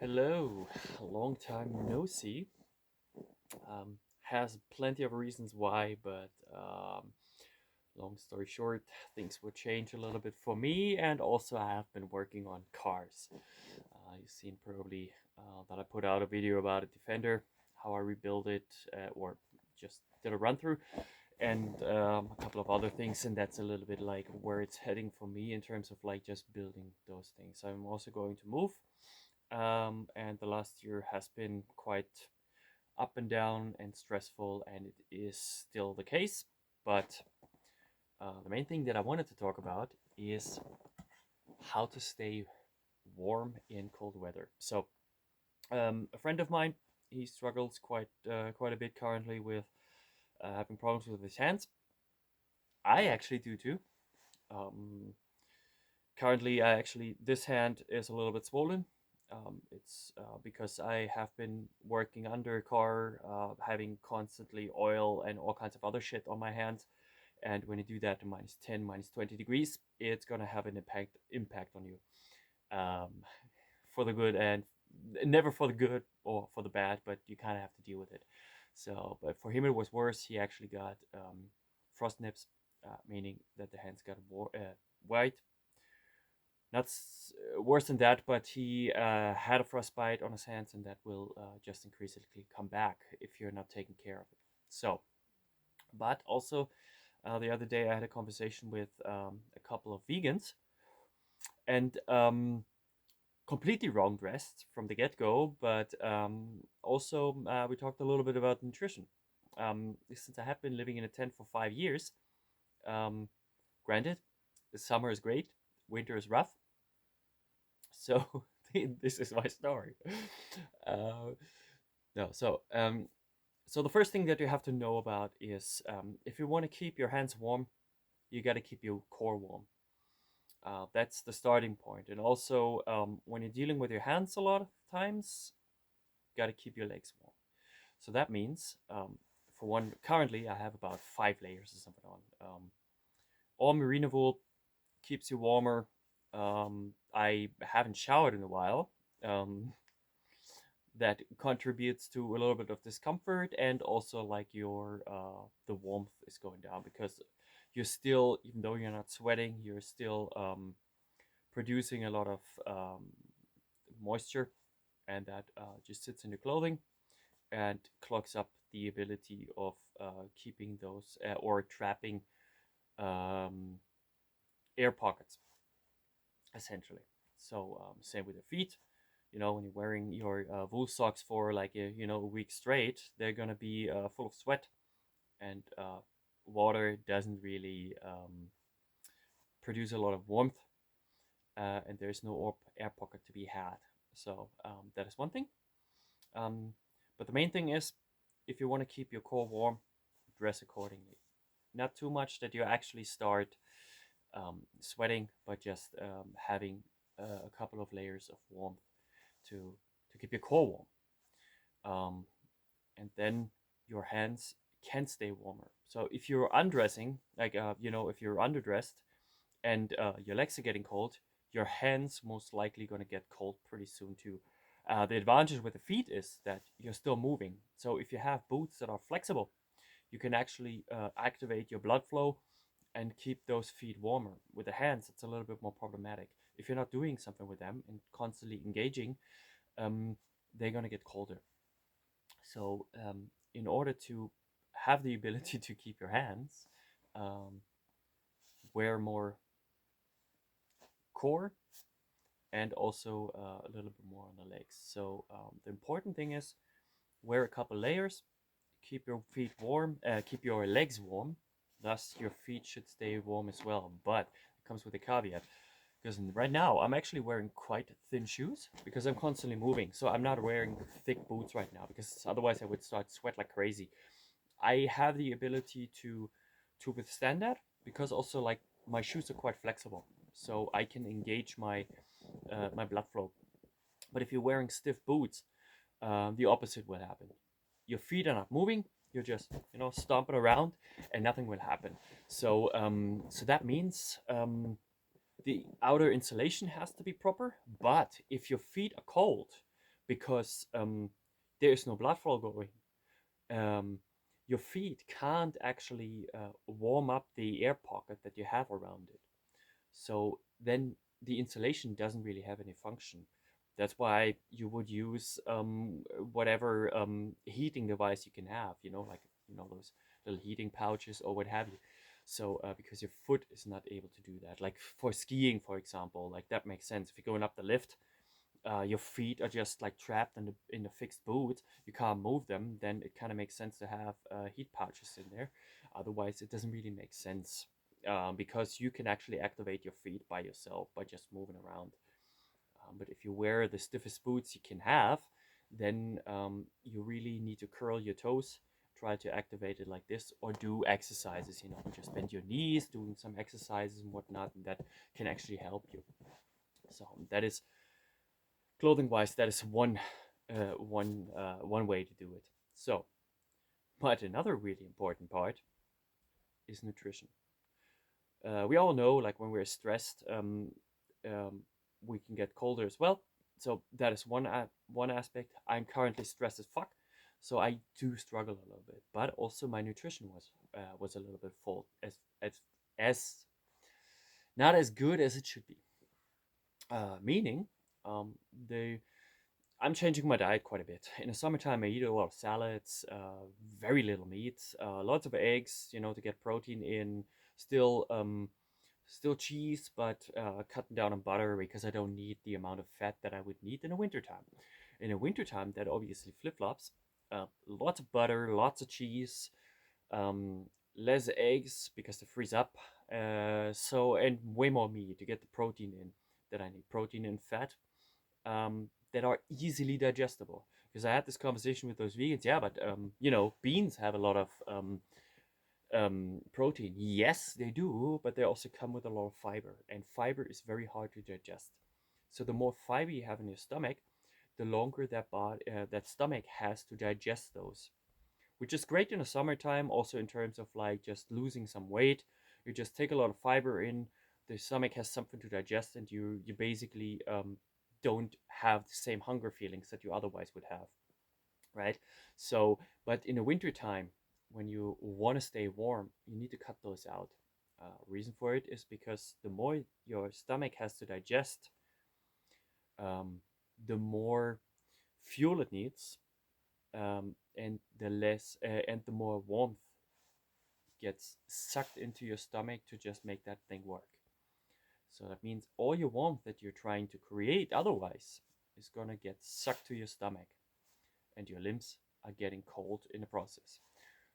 Hello, long time no see. Has plenty of reasons why, but long story short, things will change a little bit for me, and also I have been working on cars. You've seen probably that I put out a video about a Defender, how I rebuilt it, or just did a run through, and a couple of other things, and that's a little bit like where it's heading for me in terms of like just building those things. I'm also going to move, and the last year has been quite up and down and stressful, and it is still the case. But the main thing that I wanted to talk about is how to stay warm in cold weather. So, a friend of mine, he struggles quite a bit currently with having problems with his hands. I actually do too. Um, Currently, I actually this hand is a little bit swollen. It's because I have been working under a car, having constantly oil and all kinds of other shit on my hands. And when you do that to -10, -20 degrees, it's gonna have an impact on you, um, for the good and never for the good or for the bad, but you kind of have to deal with it. So, but for him it was worse. He actually got frost nips, meaning that the hands got white, not worse than that, but he had a frostbite on his hands, and that will just increasingly come back if you're not taking care of it. So, but also the other day I had a conversation with a couple of vegans, and completely wrong dressed from the get go, but also we talked a little bit about nutrition. Since I have been living in a tent for 5 years, um, granted, the summer is great, winter is rough. So this is my story. Uh, no, so the first thing that you have to know about is if you want to keep your hands warm, you got to keep your core warm. That's the starting point. And also, when you're dealing with your hands a lot of times, you got to keep your legs warm. So that means, for one, currently I have about 5 layers or something on. All merino wool keeps you warmer. I haven't showered in a while. Um, that contributes to a little bit of discomfort, and also like your the warmth is going down because you're still, even though you're not sweating, you're still producing a lot of moisture, and that just sits in your clothing and clogs up the ability of keeping those or trapping um, air pockets, essentially. So same with your feet. You know, when you're wearing your wool socks for like a week straight, they're gonna be full of sweat, and water doesn't really produce a lot of warmth, and there's no air pocket to be had. So that is one thing. Um, but the main thing is, if you want to keep your core warm, dress accordingly. Not too much that you actually start sweating, but just having a couple of layers of warmth to keep your core warm. Um, and then your hands can stay warmer. So if you're undressing, like if you're underdressed and your legs are getting cold, your hands most likely going to get cold pretty soon too. The advantage with the feet is that you're still moving. So if you have boots that are flexible, you can actually activate your blood flow and keep those feet warmer. With the hands, it's a little bit more problematic. If you're not doing something with them and constantly engaging, um, they're going to get colder. So, in order to have the ability to keep your hands, um, wear more core and also a little bit more on the legs. So, the important thing is wear a couple layers, keep your feet warm, keep your legs warm. Thus, your feet should stay warm as well. But it comes with a caveat. Because right now I'm actually wearing quite thin shoes because I'm constantly moving. So I'm not wearing thick boots right now because otherwise I would start sweat like crazy. I have the ability to withstand that because also like my shoes are quite flexible, so I can engage my blood flow. But if you're wearing stiff boots, the opposite will happen. Your feet are not moving. You're just stomping around, and nothing will happen. So that means the outer insulation has to be proper. But if your feet are cold, because there is no blood flow going. Um, your feet can't actually warm up the air pocket that you have around it. So then the insulation doesn't really have any function. That's why you would use whatever heating device you can have, like those little heating pouches or what have you. So because your foot is not able to do that, like for skiing, for example, like that makes sense. If you're going up the lift, your feet are just like trapped in the fixed boot. You can't move them. Then it kind of makes sense to have heat pouches in there. Otherwise, it doesn't really make sense because you can actually activate your feet by yourself by just moving around. But if you wear the stiffest boots you can have, then you really need to curl your toes, try to activate it like this, or do exercises, just bend your knees, doing some exercises and whatnot, and that can actually help you. So that is clothing wise, that is one way to do it. So, but another really important part is nutrition. We all know, like when we're stressed, um, we can get colder as well. So that is one aspect. I'm currently stressed as fuck, so I do struggle a little bit. But also my nutrition was a little bit full, as not as good as it should be. Meaning, um, the I'm changing my diet quite a bit. In the summertime, I eat a lot of salads, very little meat, lots of eggs, to get protein in. Still, still cheese, but cutting down on butter because I don't need the amount of fat that I would need in the wintertime. In the wintertime, that obviously flip flops. Lots of butter, lots of cheese, um, less eggs because they freeze up. And way more meat to get the protein in that I need. Protein and fat that are easily digestible. Because I had this conversation with those vegans, yeah, but beans have a lot of protein. Yes, they do, but they also come with a lot of fiber, and fiber is very hard to digest. So the more fiber you have in your stomach, the longer that stomach has to digest those, which is great in the summertime. Also in terms of like just losing some weight, you just take a lot of fiber in. The stomach has something to digest, and you basically don't have the same hunger feelings that you otherwise would have, right? So, but in the winter time, when you want to stay warm, you need to cut those out. Reason for it is because the more your stomach has to digest, um, the more fuel it needs, and the more warmth gets sucked into your stomach to just make that thing work. So that means all your warmth that you're trying to create otherwise is gonna get sucked to your stomach, and your limbs are getting cold in the process.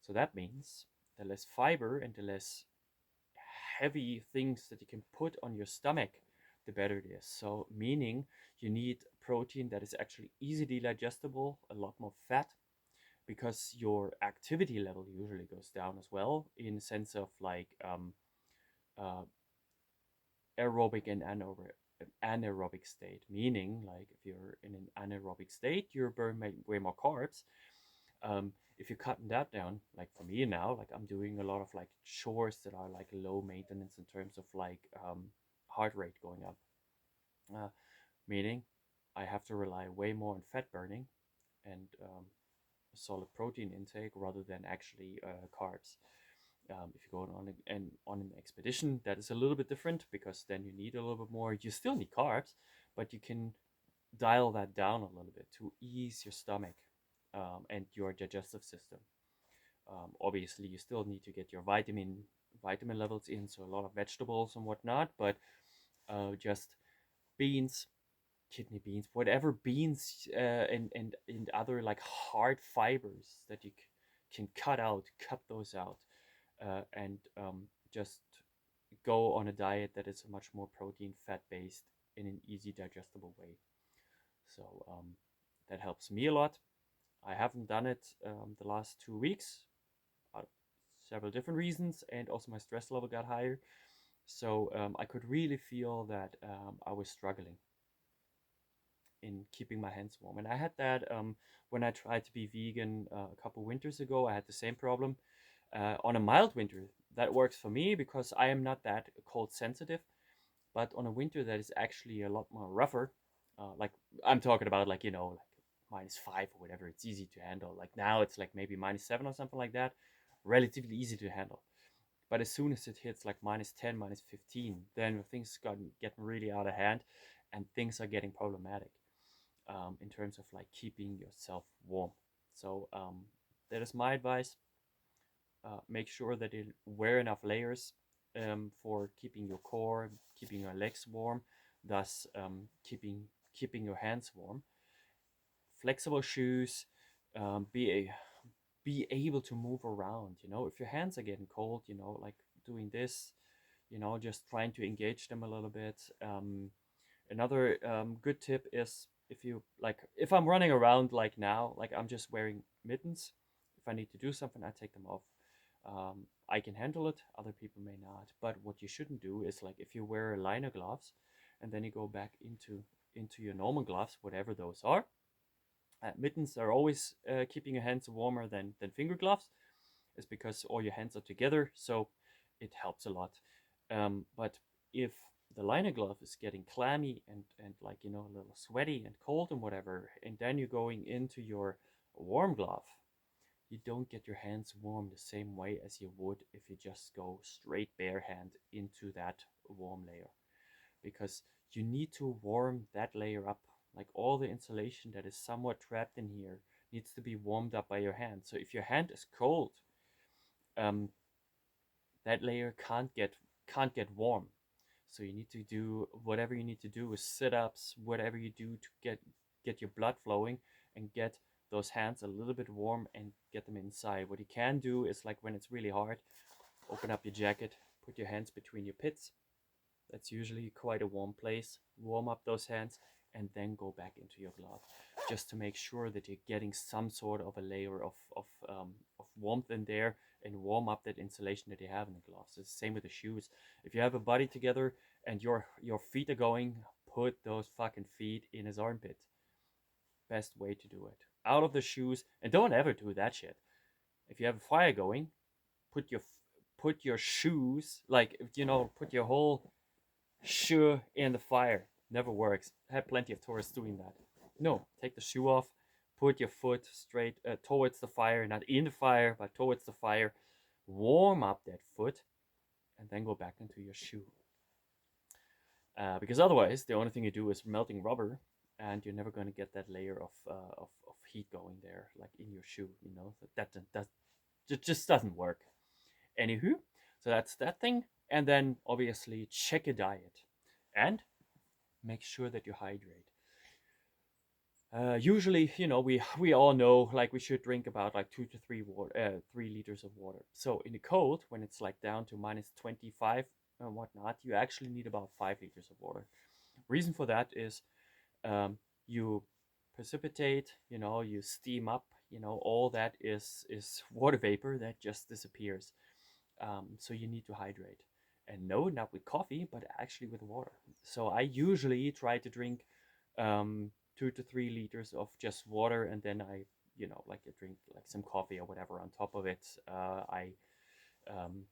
So that means the less fiber and the less heavy things that you can put on your stomach, the better it is. So, meaning you need protein that is actually easily digestible, a lot more fat, because your activity level usually goes down as well, in the sense of like uh, aerobic and anaerobic state. Meaning, like if you're in an anaerobic state, you burn way more carbs. If you're cutting that down, like for me now, like I'm doing a lot of like chores that are like low maintenance in terms of like heart rate going up, uh, meaning I have to rely way more on fat burning and solid protein intake rather than actually carbs. If you're going on an expedition, that is a little bit different because then you need a little bit more. You still need carbs, but you can dial that down a little bit to ease your stomach and your digestive system. Obviously, you still need to get your vitamin levels in, so a lot of vegetables and whatnot. But just beans, kidney beans, whatever beans, and other like hard fibers that you can cut those out, and just go on a diet that is much more protein fat based in an easy digestible way. So that helps me a lot. I haven't done it the last 2 weeks, uh, several different reasons, and also my stress level got higher. So I could really feel that I was struggling in keeping my hands warm. And I had that when I tried to be vegan a couple winters ago. I had the same problem. On a mild winter, that works for me because I am not that cold sensitive. But on a winter that is actually a lot more rougher, like I'm talking about, like -5 or whatever, it's easy to handle. Like now it's like maybe -7 or something like that, relatively easy to handle. But as soon as it hits like -10, -15, then things getting really out of hand, and things are getting problematic in terms of like keeping yourself warm. So that is my advice. Make sure that you wear enough layers for keeping your core, keeping your legs warm, thus keeping your hands warm. Flexible shoes, be be able to move around. You know, if your hands are getting cold, you know, like doing this, you know, just trying to engage them a little bit. Another good tip is, if you like, if I'm running around like now, like I'm just wearing mittens. If I need to do something, I take them off. I can handle it, other people may not. But what you shouldn't do is, like, if you wear liner gloves and then you go back into your normal gloves, whatever those are. Mittens are always keeping your hands warmer than finger gloves. It's because all your hands are together, so it helps a lot. But if the liner glove is getting clammy and like, you know, a little sweaty and cold and whatever, and then you're going into your warm glove, you don't get your hands warm the same way as you would if you just go straight bare hand into that warm layer, because you need to warm that layer up. Like, all the insulation that is somewhat trapped in here needs to be warmed up by your hand. So if your hand is cold, um, that layer can't get warm. So you need to do whatever you need to do with sit-ups, whatever you do to get your blood flowing and get those hands a little bit warm and get them inside. What you can do is, like, when it's really hard, open up your jacket, put your hands between your pits. That's usually quite a warm place. Warm up those hands and then go back into your glove, just to make sure that you're getting some sort of a layer of warmth in there, and warm up that insulation that you have in the gloves. It's the same with the shoes. If you have a buddy together and your feet are going, put those fucking feet in his armpit. Best way to do it. Out of the shoes, and don't ever do that shit. If you have a fire going, put your put your shoes, like, you know, put your whole shoe in the fire. Never works. I had plenty of tourists doing that. No, take the shoe off, put your foot straight towards the fire, not in the fire, but towards the fire. Warm up that foot, and then go back into your shoe. Because otherwise, the only thing you do is melting rubber, and you're never going to get that layer of heat going there, like in your shoe. You know, that just doesn't work. Anywho, so that's that thing. And then obviously check your diet and make sure that you hydrate. Usually, you know, we all know, like, we should drink about like 3 liters of water. So in the cold, when it's like down to -25 and whatnot, you actually need about 5 liters of water. Reason for that is, you precipitate, you know, you steam up, you know, all that is water vapor that just disappears. So you need to hydrate. And no, not with coffee, but actually with water. So I usually try to drink 2 to 3 liters of just water, and then I, you know, like, I drink like some coffee or whatever on top of it. I um,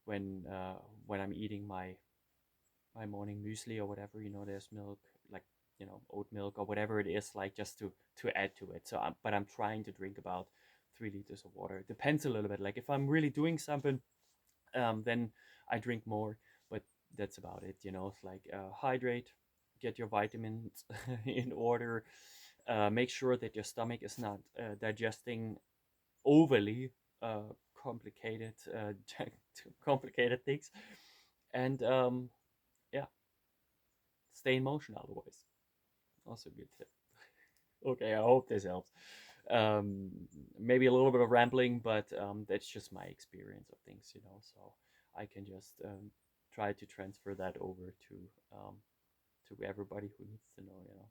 when I'm eating my morning muesli or whatever, you know, there's milk, like, you know, oat milk or whatever it is, like, just to add to it. So but I'm trying to drink about 3 liters of water. It depends a little bit. Like, if I'm really doing something, then I drink more, but that's about it. You know, it's like, hydrate, get your vitamins in order, make sure that your stomach is not digesting overly complicated complicated things, and yeah, stay in motion otherwise. Also a good tip. Okay, I hope this helps. Um, Maybe a little bit of rambling, but that's just my experience of things, you know. So I can just try to transfer that over to everybody who needs to know, you know.